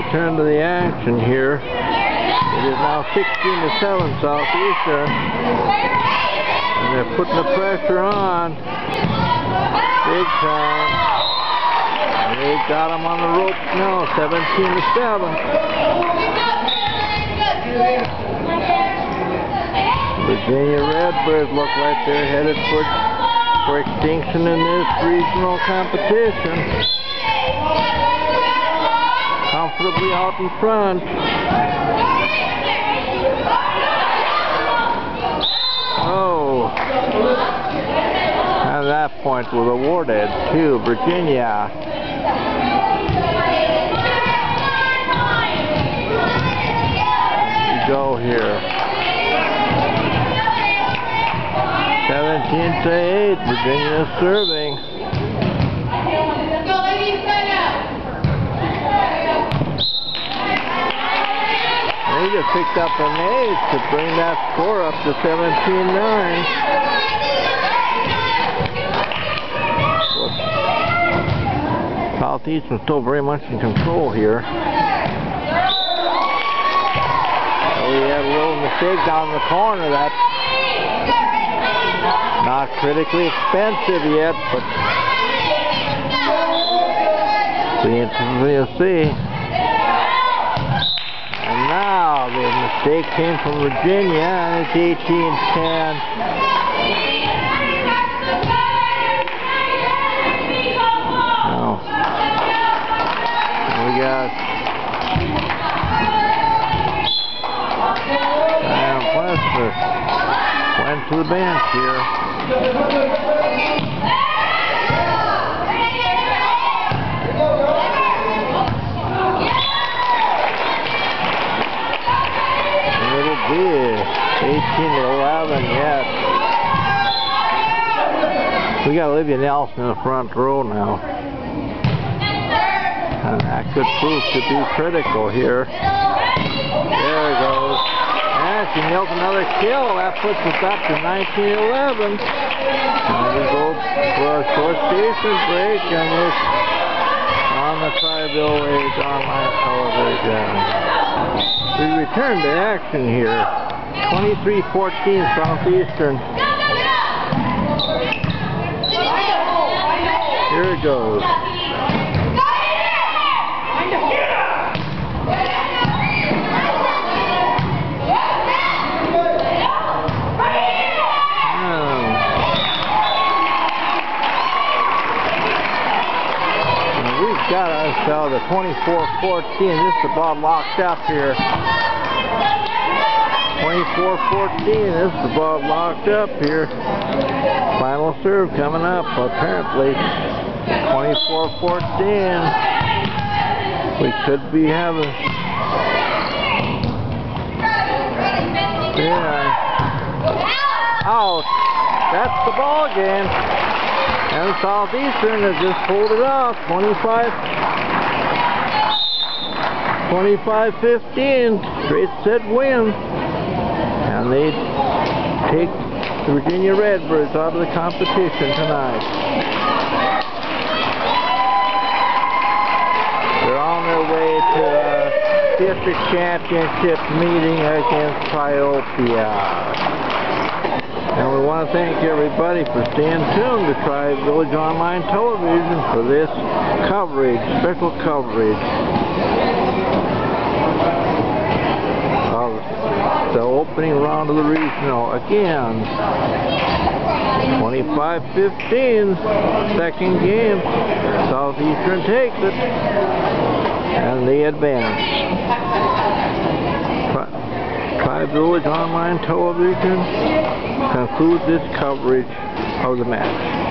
return to the action here. It is now 16-7 Southeastern. And they're putting the pressure on. Big time. And they got them on the ropes now, 17-7. Virginia Redbirds look like they're headed for extinction in this regional competition. Comfortably out in front. Oh. And that point was awarded to Virginia. We go here. 17-8, Virginia serving. They just picked up an ace to bring that score up to 17-9. Southeastern still very much in control here. So we had a little mistake down in the corner. That's not critically expensive yet, but we'll see. And now the mistake came from Virginia, and it's 18-10. Now we got Sam Plester went to the bench here. It'll be 18-11 yet. We got Olivia Nelson in the front row now. And that could prove to be critical here. There it goes. And she nails another kill. That puts us up to 19-11. And we go for a short station break and look on the Tri-Ville Age Online television. We return to action here. 23-14 Southeastern. Here it goes. Got ourselves a 24-14. This is about locked up here. 24-14. This is about locked up here. Final serve coming up, apparently. 24-14. We could be having... Yeah. Out. That's the ball game. And Southeastern has just pulled it off, 25-15, straight set win. And they take the Virginia Redbirds out of the competition tonight. They're on their way to a district championship meeting against Triopia. And we want to thank everybody for staying tuned to Tri-Village Online Television for this coverage, special coverage of the opening round of the regional. Again, 25-15, second game. Southeastern takes it, and they advance. Tri-Village Online Television concludes this coverage of the match.